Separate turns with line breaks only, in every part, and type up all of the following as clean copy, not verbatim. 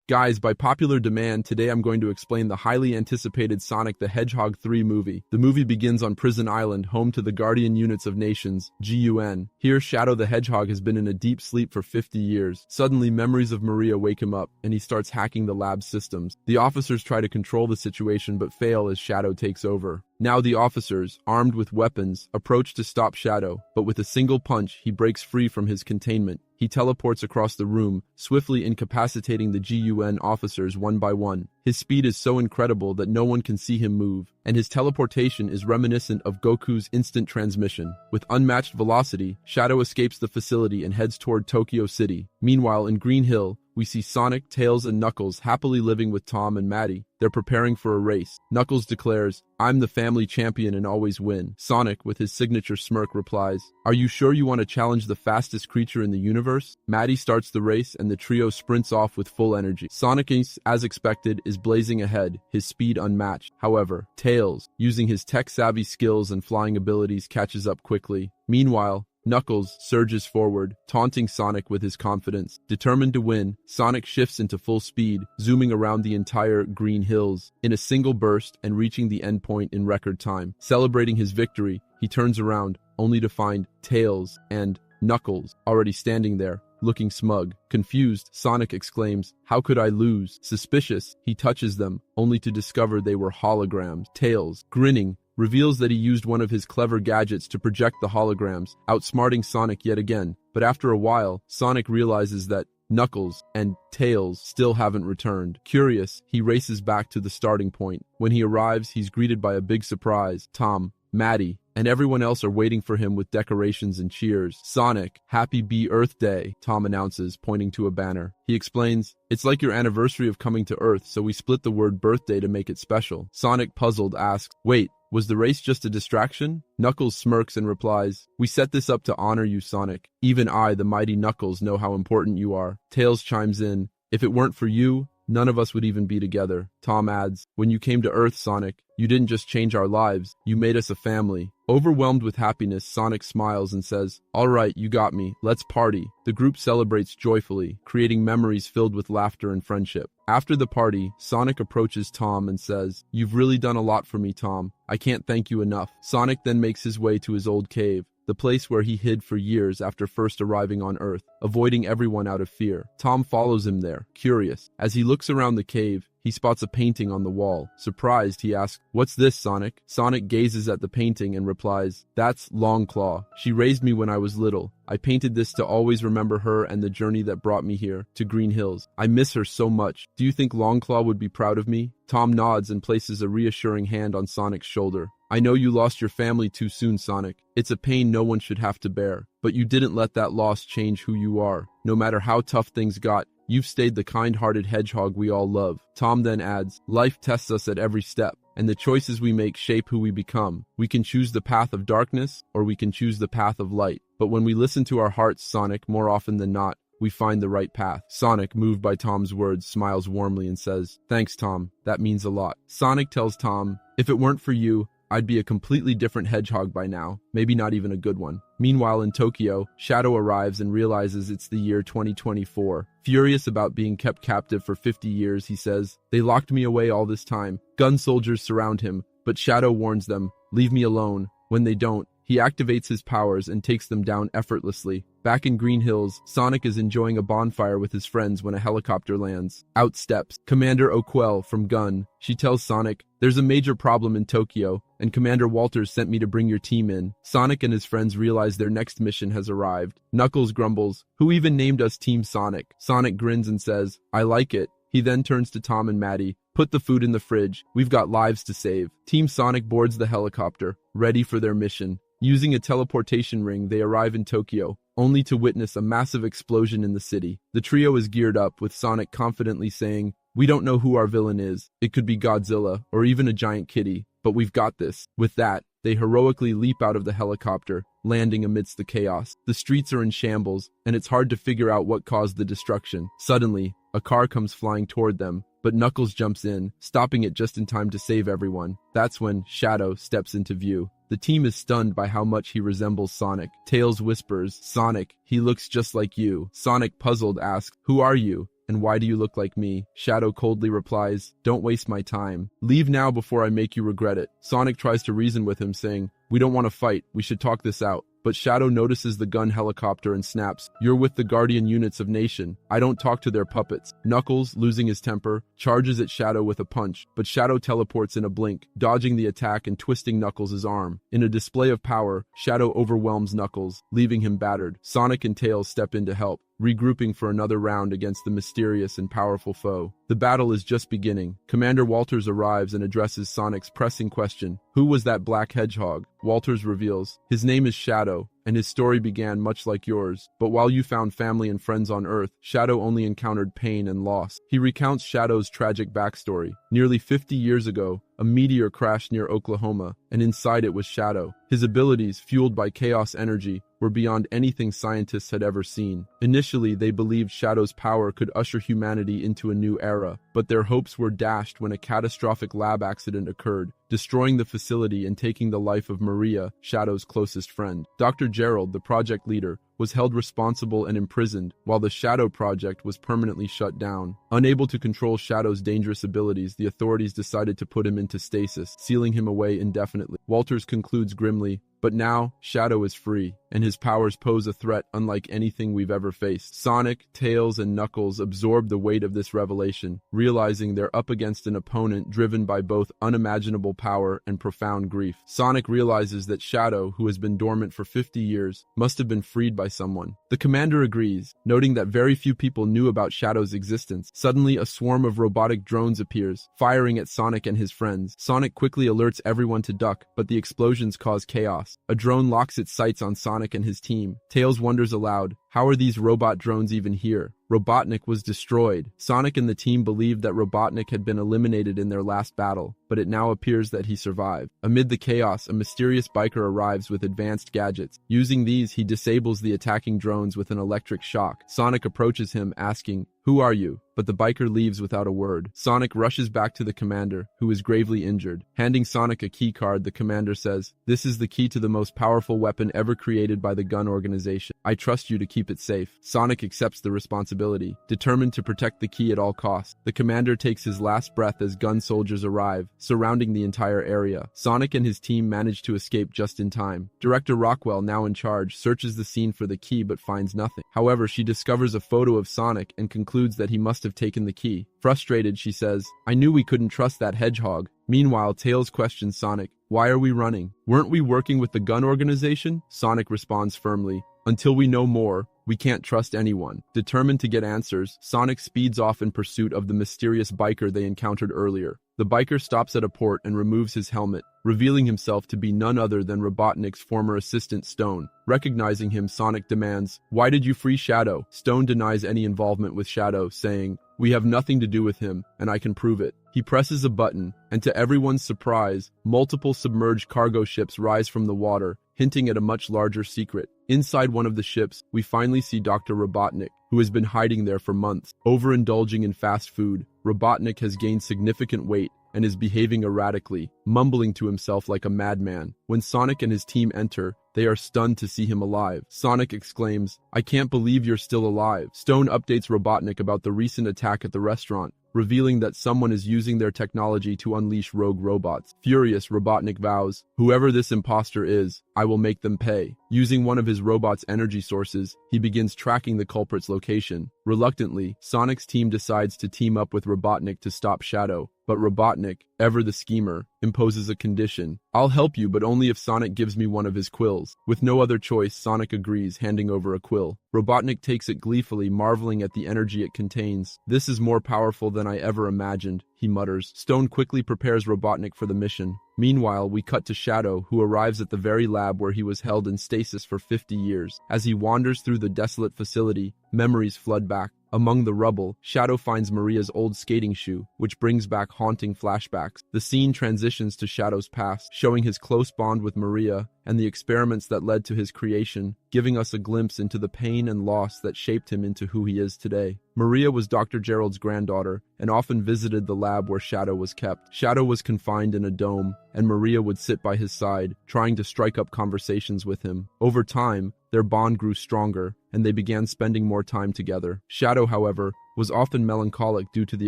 Guys, by popular demand, today I'm going to explain the highly anticipated Sonic the Hedgehog 3 movie. The movie begins on Prison Island, home to the Guardian Units of Nations, GUN. Here, Shadow the Hedgehog has been in a deep sleep for 50 years. Suddenly, memories of Maria wake him up, and he starts hacking the lab's systems. The officers try to control the situation but fail as Shadow takes over. Now the officers, armed with weapons, approach to stop Shadow, but with a single punch, he breaks free from his containment. He teleports across the room, swiftly incapacitating the GUN officers one by one. His speed is so incredible that no one can see him move, and his teleportation is reminiscent of Goku's instant transmission. With unmatched velocity, Shadow escapes the facility and heads toward Tokyo City. Meanwhile, in Green Hill, we see Sonic, Tails, and Knuckles happily living with Tom and Maddie. They're preparing for a race. Knuckles declares, "I'm the family champion and always win." Sonic, with his signature smirk, replies, "Are you sure you want to challenge the fastest creature in the universe?" Maddie starts the race and the trio sprints off with full energy. Sonic, as expected, is blazing ahead, his speed unmatched. However, Tails, using his tech-savvy skills and flying abilities, catches up quickly. Meanwhile, Knuckles surges forward, taunting Sonic with his confidence. Determined to win, Sonic shifts into full speed, zooming around the entire Green Hills in a single burst and reaching the endpoint in record time. Celebrating his victory, he turns around, only to find Tails and Knuckles already standing there, looking smug. Confused, Sonic exclaims, "How could I lose?" Suspicious, he touches them, only to discover they were holograms. Tails, grinning, reveals that he used one of his clever gadgets to project the holograms, outsmarting Sonic yet again. But after a while, Sonic realizes that Knuckles and Tails still haven't returned. Curious, he races back to the starting point. When he arrives, he's greeted by a big surprise. Tom, Maddie, and everyone else are waiting for him with decorations and cheers. "Sonic, happy Earth Day," Tom announces, pointing to a banner. He explains, "It's like your anniversary of coming to Earth, so we split the word birthday to make it special." Sonic, puzzled, asks, "Wait, was the race just a distraction?" Knuckles smirks and replies, "We set this up to honor you, Sonic. Even I, the mighty Knuckles, know how important you are." Tails chimes in, "If it weren't for you, none of us would even be together." Tom adds, "When you came to Earth, Sonic, you didn't just change our lives, you made us a family." Overwhelmed with happiness, Sonic smiles and says, "All right, you got me. Let's party." The group celebrates joyfully, creating memories filled with laughter and friendship. After the party, Sonic approaches Tom and says, "You've really done a lot for me, Tom. I can't thank you enough." Sonic then makes his way to his old cave, the place where he hid for years after first arriving on Earth, avoiding everyone out of fear. Tom follows him there, curious. As he looks around the cave, he spots a painting on the wall. Surprised, he asks, "What's this, Sonic?" Sonic gazes at the painting and replies, "That's Longclaw. She raised me when I was little. I painted this to always remember her and the journey that brought me here, to Green Hills. I miss her so much. Do you think Longclaw would be proud of me?" Tom nods and places a reassuring hand on Sonic's shoulder. "I know you lost your family too soon, Sonic. It's a pain no one should have to bear. But you didn't let that loss change who you are. No matter how tough things got, you've stayed the kind-hearted hedgehog we all love." Tom then adds, "Life tests us at every step, and the choices we make shape who we become. We can choose the path of darkness, or we can choose the path of light. But when we listen to our hearts, Sonic, more often than not, we find the right path." Sonic, moved by Tom's words, smiles warmly and says, "Thanks, Tom. That means a lot." Sonic tells Tom, "If it weren't for you, I'd be a completely different hedgehog by now, maybe not even a good one." Meanwhile, in Tokyo, Shadow arrives and realizes it's the year 2024. Furious about being kept captive for 50 years, he says, "They locked me away all this time." Gun soldiers surround him, but Shadow warns them, "Leave me alone." When they don't, he activates his powers and takes them down effortlessly. Back in Green Hills, Sonic is enjoying a bonfire with his friends when a helicopter lands. Out steps Commander Oquel from Gun. She tells Sonic, "There's a major problem in Tokyo, and Commander Walters sent me to bring your team in." Sonic and his friends realize their next mission has arrived. Knuckles grumbles, "Who even named us Team Sonic?" Sonic grins and says, "I like it." He then turns to Tom and Maddie. "Put the food in the fridge. We've got lives to save." Team Sonic boards the helicopter, ready for their mission. Using a teleportation ring, they arrive in Tokyo, only to witness a massive explosion in the city. The trio is geared up, with Sonic confidently saying, "We don't know who our villain is. It could be Godzilla, or even a giant kitty, but we've got this." With that, they heroically leap out of the helicopter, landing amidst the chaos. The streets are in shambles, and it's hard to figure out what caused the destruction. Suddenly, a car comes flying toward them, but Knuckles jumps in, stopping it just in time to save everyone. That's when Shadow steps into view. The team is stunned by how much he resembles Sonic. Tails whispers, "Sonic, he looks just like you." Sonic, puzzled, asks, "Who are you?" And why do you look like me? Shadow coldly replies, don't waste my time. Leave now before I make you regret it. Sonic tries to reason with him, saying, we don't want to fight, we should talk this out. But Shadow notices the gun helicopter and snaps, you're with the Guardian units of Nation. I don't talk to their puppets. Knuckles, losing his temper, charges at Shadow with a punch, but Shadow teleports in a blink, dodging the attack and twisting Knuckles' arm. In a display of power, Shadow overwhelms Knuckles, leaving him battered. Sonic and Tails step in to help, regrouping for another round against the mysterious and powerful foe. The battle is just beginning. Commander Walters arrives and addresses Sonic's pressing question, who was that black hedgehog? Walters reveals, his name is Shadow, and his story began much like yours. But while you found family and friends on Earth, Shadow only encountered pain and loss. He recounts Shadow's tragic backstory. Nearly 50 years ago, a meteor crashed near Oklahoma, and inside it was Shadow. His abilities, fueled by chaos energy, were beyond anything scientists had ever seen. Initially, they believed Shadow's power could usher humanity into a new era, but their hopes were dashed when a catastrophic lab accident occurred, destroying the facility and taking the life of Maria, Shadow's closest friend. Dr. Gerald, the project leader, was held responsible and imprisoned, while the Shadow Project was permanently shut down. Unable to control Shadow's dangerous abilities, the authorities decided to put him into stasis, sealing him away indefinitely. Walters concludes grimly, but now, Shadow is free, and his powers pose a threat unlike anything we've ever faced. Sonic, Tails, and Knuckles absorb the weight of this revelation, realizing they're up against an opponent driven by both unimaginable power and profound grief. Sonic realizes that Shadow, who has been dormant for 50 years, must have been freed by someone. The commander agrees, noting that very few people knew about Shadow's existence. Suddenly, a swarm of robotic drones appears, firing at Sonic and his friends. Sonic quickly alerts everyone to duck, but the explosions cause chaos. A drone locks its sights on Sonic and his team. Tails wonders aloud, how are these robot drones even here? Robotnik was destroyed. Sonic and the team believed that Robotnik had been eliminated in their last battle, but it now appears that he survived. Amid the chaos, a mysterious biker arrives with advanced gadgets. Using these, he disables the attacking drones with an electric shock. Sonic approaches him, asking, who are you? But the biker leaves without a word. Sonic rushes back to the commander, who is gravely injured. Handing Sonic a key card, the commander says, this is the key to the most powerful weapon ever created by the gun organization. I trust you to keep it safe. Sonic accepts the responsibility, determined to protect the key at all costs. The commander takes his last breath as gun soldiers arrive, surrounding the entire area. Sonic and his team manage to escape just in time. Director Rockwell, now in charge, searches the scene for the key but finds nothing. However, she discovers a photo of Sonic and concludes that he must have taken the key. Frustrated, she says, I knew we couldn't trust that hedgehog. Meanwhile, Tails questions Sonic, why are we running? Weren't we working with the gun organization? Sonic responds firmly, until we know more, we can't trust anyone. Determined to get answers, Sonic speeds off in pursuit of the mysterious biker they encountered earlier. The biker stops at a port and removes his helmet, revealing himself to be none other than Robotnik's former assistant Stone. Recognizing him, Sonic demands, why did you free Shadow? Stone denies any involvement with Shadow, saying, we have nothing to do with him, and I can prove it. He presses a button, and to everyone's surprise, multiple submerged cargo ships rise from the water, hinting at a much larger secret. Inside one of the ships, we finally see Dr. Robotnik, who has been hiding there for months. Overindulging in fast food, Robotnik has gained significant weight and is behaving erratically, mumbling to himself like a madman. When Sonic and his team enter, they are stunned to see him alive. Sonic exclaims, I can't believe you're still alive. Stone updates Robotnik about the recent attack at the restaurant, revealing that someone is using their technology to unleash rogue robots. Furious, Robotnik vows, whoever this imposter is, I will make them pay. Using one of his robot's energy sources, he begins tracking the culprit's location. Reluctantly, Sonic's team decides to team up with Robotnik to stop Shadow, but Robotnik, ever the schemer, imposes a condition. I'll help you, but only if Sonic gives me one of his quills. With no other choice, Sonic agrees, handing over a quill. Robotnik takes it gleefully, marveling at the energy it contains. This is more powerful than I ever imagined, he mutters. Stone quickly prepares Robotnik for the mission. Meanwhile, we cut to Shadow, who arrives at the very lab where he was held in stasis for 50 years. As he wanders through the desolate facility, memories flood back. Among the rubble, Shadow finds Maria's old skating shoe, which brings back haunting flashbacks. The scene transitions to Shadow's past, showing his close bond with Maria and the experiments that led to his creation, giving us a glimpse into the pain and loss that shaped him into who he is today. Maria was Dr. Gerald's granddaughter and often visited the lab where Shadow was kept. Shadow was confined in a dome, and Maria would sit by his side, trying to strike up conversations with him. Over time, their bond grew stronger, and they began spending more time together. Shadow, however, was often melancholic due to the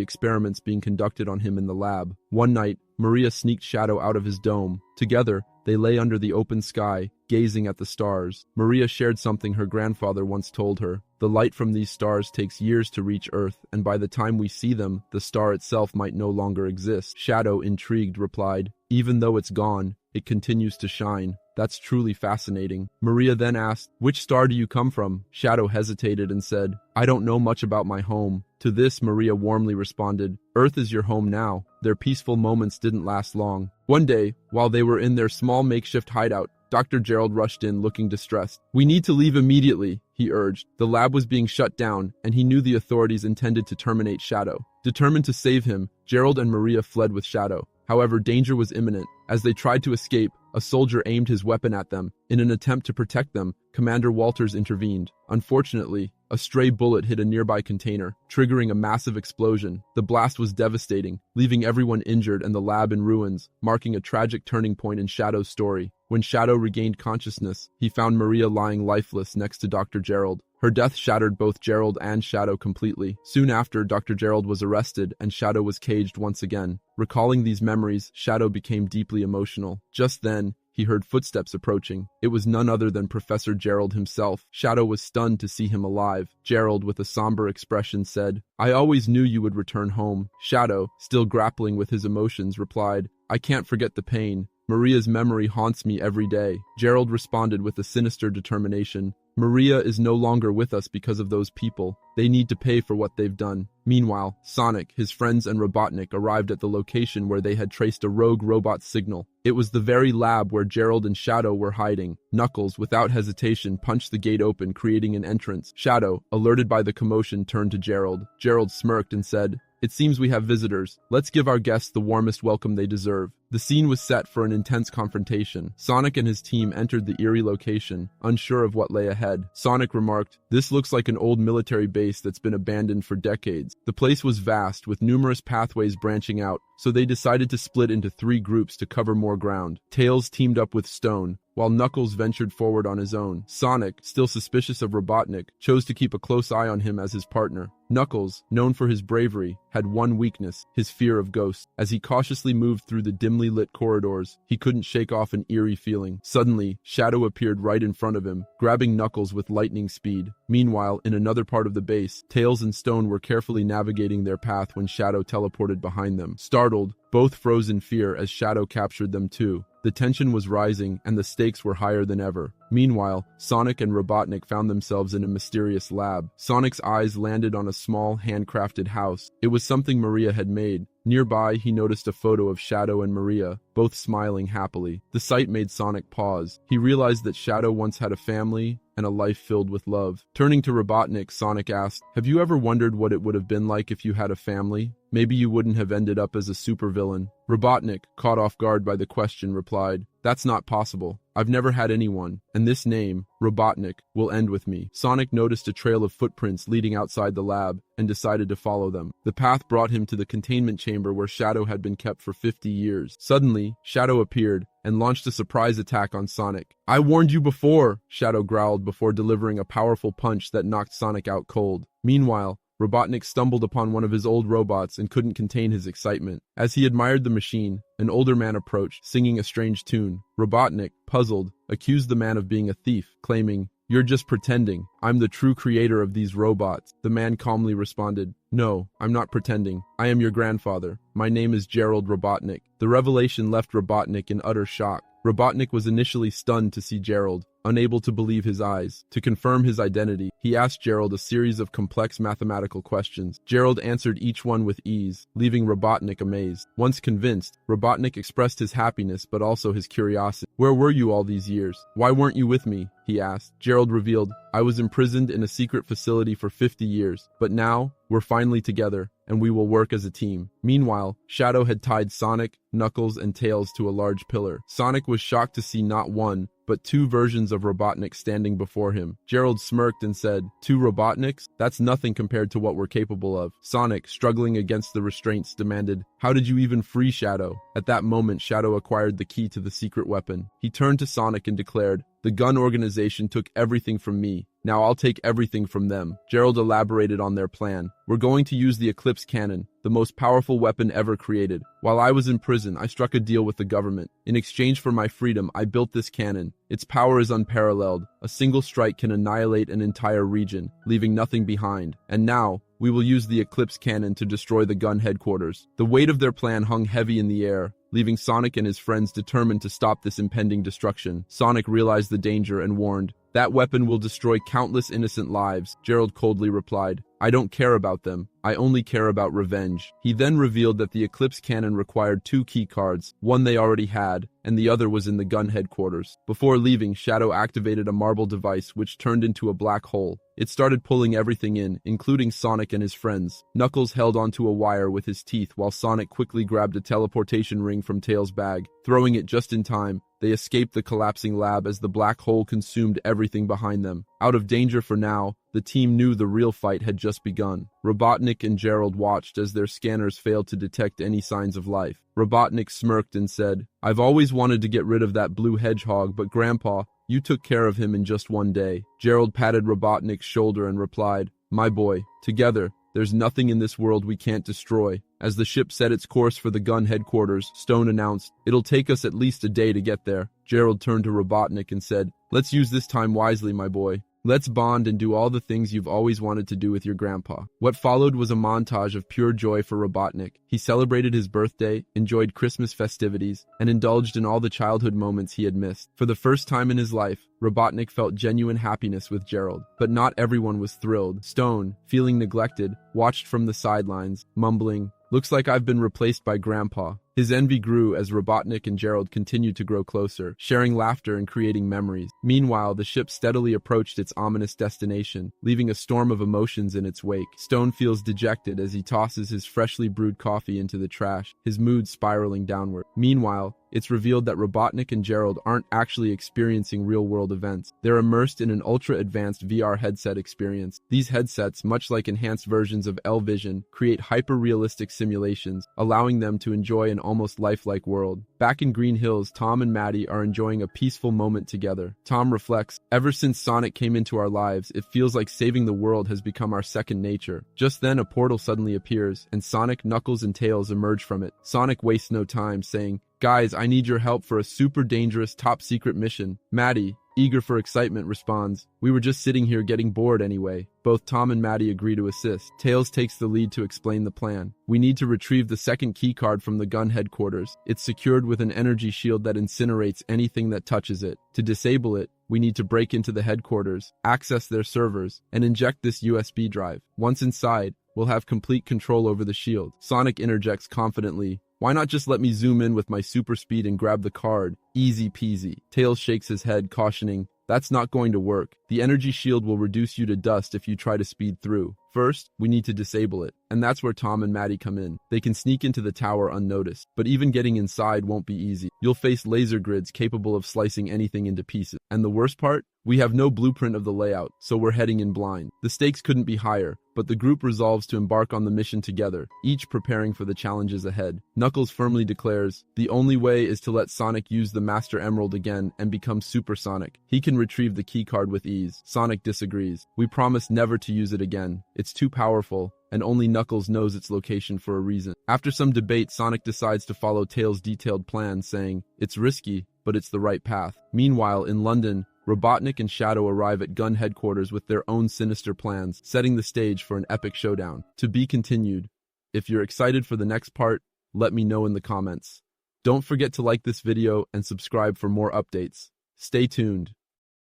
experiments being conducted on him in the lab. One night, Maria sneaked Shadow out of his dome. Together, they lay under the open sky, gazing at the stars. Maria shared something her grandfather once told her. The light from these stars takes years to reach Earth, and by the time we see them, the star itself might no longer exist. Shadow, intrigued, replied, "Even though it's gone, it continues to shine. That's truly fascinating." Maria then asked, "Which star do you come from?" Shadow hesitated and said, "I don't know much about my home." To this, Maria warmly responded, "Earth is your home now." Their peaceful moments didn't last long. One day, while they were in their small makeshift hideout, Dr. Gerald rushed in looking distressed. "We need to leave immediately," he urged. The lab was being shut down, and he knew the authorities intended to terminate Shadow. Determined to save him, Gerald and Maria fled with Shadow. However, danger was imminent. As they tried to escape, a soldier aimed his weapon at them. In an attempt to protect them, Commander Walters intervened. Unfortunately, a stray bullet hit a nearby container, triggering a massive explosion. The blast was devastating, leaving everyone injured and the lab in ruins, marking a tragic turning point in Shadow's story. When Shadow regained consciousness, he found Maria lying lifeless next to Dr. Gerald. Her death shattered both Gerald and Shadow completely. Soon after, Dr. Gerald was arrested and Shadow was caged once again. Recalling these memories, Shadow became deeply emotional. Just then, he heard footsteps approaching. It was none other than Professor Gerald himself. Shadow was stunned to see him alive. Gerald, with a somber expression, said, "I always knew you would return home." Shadow, still grappling with his emotions, replied, "I can't forget the pain. Maria's memory haunts me every day." Gerald responded with a sinister determination, "Maria is no longer with us because of those people. They need to pay for what they've done." Meanwhile, Sonic, his friends, and Robotnik arrived at the location where they had traced a rogue robot signal. It was the very lab where Gerald and Shadow were hiding. Knuckles, without hesitation, punched the gate open, creating an entrance. Shadow, alerted by the commotion, turned to Gerald. Gerald smirked and said, "It seems we have visitors. Let's give our guests the warmest welcome they deserve." The scene was set for an intense confrontation. Sonic and his team entered the eerie location, unsure of what lay ahead. Sonic remarked, "This looks like an old military base that's been abandoned for decades." The place was vast, with numerous pathways branching out, so they decided to split into 3 groups to cover more ground. Tails teamed up with Stone, while Knuckles ventured forward on his own. Sonic, still suspicious of Robotnik, chose to keep a close eye on him as his partner. Knuckles, known for his bravery, had one weakness, his fear of ghosts. As he cautiously moved through the dimly lit corridors, he couldn't shake off an eerie feeling. Suddenly, Shadow appeared right in front of him, grabbing Knuckles with lightning speed. Meanwhile, in another part of the base, Tails and Stone were carefully navigating their path when Shadow teleported behind them. Startled, both froze in fear as Shadow captured them too. The tension was rising, and the stakes were higher than ever. Meanwhile, Sonic and Robotnik found themselves in a mysterious lab. Sonic's eyes landed on a small, handcrafted house. It was something Maria had made. Nearby, he noticed a photo of Shadow and Maria, both smiling happily. The sight made Sonic pause. He realized that Shadow once had a family and a life filled with love. Turning to Robotnik, Sonic asked, "Have you ever wondered what it would have been like if you had a family? Maybe you wouldn't have ended up as a supervillain." Robotnik, caught off guard by the question, replied, "That's not possible. I've never had anyone, and this name, Robotnik, will end with me." Sonic noticed a trail of footprints leading outside the lab and decided to follow them. The path brought him to the containment chamber where Shadow had been kept for 50 years. Suddenly, Shadow appeared and launched a surprise attack on Sonic. "I warned you before," Shadow growled before delivering a powerful punch that knocked Sonic out cold. Meanwhile, Robotnik stumbled upon one of his old robots and couldn't contain his excitement. As he admired the machine, an older man approached, singing a strange tune. Robotnik, puzzled, accused the man of being a thief, claiming, "You're just pretending. I'm the true creator of these robots." The man calmly responded, "No, I'm not pretending. I am your grandfather. My name is Gerald Robotnik." The revelation left Robotnik in utter shock. Robotnik was initially stunned to see Gerald, unable to believe his eyes. To confirm his identity, he asked Gerald a series of complex mathematical questions. Gerald answered each one with ease, leaving Robotnik amazed. Once convinced, Robotnik expressed his happiness but also his curiosity. "Where were you all these years? Why weren't you with me?" he asked. Gerald revealed, "I was imprisoned in a secret facility for 50 years, but now we're finally together, and we will work as a team." Meanwhile, Shadow had tied Sonic, Knuckles, and Tails to a large pillar. Sonic was shocked to see not one, but 2 versions of Robotnik standing before him. Gerald smirked and said, "2 Robotniks? That's nothing compared to what we're capable of." Sonic, struggling against the restraints, demanded, "How did you even free Shadow?" At that moment, Shadow acquired the key to the secret weapon. He turned to Sonic and declared, "The gun organization took everything from me. Now I'll take everything from them. Gerald elaborated on their plan. We're going to use the Eclipse Cannon, the most powerful weapon ever created. While I was in prison, I struck a deal with the government. In exchange for my freedom, I built this cannon. Its power is unparalleled. A single strike can annihilate an entire region, leaving nothing behind. And now, we will use the Eclipse Cannon to destroy the gun headquarters. The weight of their plan hung heavy in the air, leaving Sonic and his friends determined to stop this impending destruction. Sonic realized the danger and warned, "That weapon will destroy countless innocent lives." Gerald coldly replied, "I don't care about them. I only care about revenge." He then revealed that the Eclipse Cannon required 2 key cards, one they already had, and the other was in the gun headquarters. Before leaving, Shadow activated a marble device which turned into a black hole. It started pulling everything in, including Sonic and his friends. Knuckles held onto a wire with his teeth while Sonic quickly grabbed a teleportation ring from Tails' bag. Throwing it just in time, they escaped the collapsing lab as the black hole consumed everything behind them. Out of danger for now, the team knew the real fight had just begun. Robotnik and Gerald watched as their scanners failed to detect any signs of life. Robotnik smirked and said, "I've always wanted to get rid of that blue hedgehog, but Grandpa, you took care of him in just one day." Gerald patted Robotnik's shoulder and replied, "My boy, together, there's nothing in this world we can't destroy." As the ship set its course for the gun headquarters, Stone announced, "It'll take us at least a day to get there." Gerald turned to Robotnik and said, "Let's use this time wisely, my boy. Let's bond and do all the things you've always wanted to do with your grandpa." What followed was a montage of pure joy for Robotnik. He celebrated his birthday, enjoyed Christmas festivities, and indulged in all the childhood moments he had missed. For the first time in his life, Robotnik felt genuine happiness with Gerald. But not everyone was thrilled. Stone, feeling neglected, watched from the sidelines, mumbling, "Looks like I've been replaced by Grandpa." His envy grew as Robotnik and Gerald continued to grow closer, sharing laughter and creating memories. Meanwhile, the ship steadily approached its ominous destination, leaving a storm of emotions in its wake. Stone feels dejected as he tosses his freshly brewed coffee into the trash, his mood spiraling downward. Meanwhile, it's revealed that Robotnik and Gerald aren't actually experiencing real-world events. They're immersed in an ultra-advanced VR headset experience. These headsets, much like enhanced versions of L-Vision, create hyper-realistic simulations, allowing them to enjoy an almost lifelike world. Back in Green Hills, Tom and Maddie are enjoying a peaceful moment together. Tom reflects, "Ever since Sonic came into our lives, it feels like saving the world has become our second nature." Just then, a portal suddenly appears, and Sonic, Knuckles, and Tails emerge from it. Sonic wastes no time, saying, "Guys, I need your help for a super dangerous top-secret mission." Maddie, eager for excitement, responds, "We were just sitting here getting bored anyway." Both Tom and Maddie agree to assist. Tails takes the lead to explain the plan. "We need to retrieve the second keycard from the gun headquarters. It's secured with an energy shield that incinerates anything that touches it. To disable it, we need to break into the headquarters, access their servers, and inject this USB drive. Once inside, we'll have complete control over the shield." Sonic interjects confidently, "Why not just let me zoom in with my super speed and grab the card? Easy peasy." Tails shakes his head, cautioning, "That's not going to work. The energy shield will reduce you to dust if you try to speed through. First, we need to disable it." And that's where Tom and Maddie come in. They can sneak into the tower unnoticed, but even getting inside won't be easy. You'll face laser grids capable of slicing anything into pieces. And the worst part? We have no blueprint of the layout, so we're heading in blind. The stakes couldn't be higher, but the group resolves to embark on the mission together, each preparing for the challenges ahead. Knuckles firmly declares, "The only way is to let Sonic use the Master Emerald again and become Super Sonic. He can retrieve the keycard with ease." Sonic disagrees. "We promise never to use it again. It's too powerful, and only Knuckles knows its location for a reason." After some debate, Sonic decides to follow Tails' detailed plan, saying, "It's risky, but it's the right path." Meanwhile, in London, Robotnik and Shadow arrive at gun headquarters with their own sinister plans, setting the stage for an epic showdown. To be continued. If you're excited for the next part, let me know in the comments. Don't forget to like this video and subscribe for more updates. Stay tuned.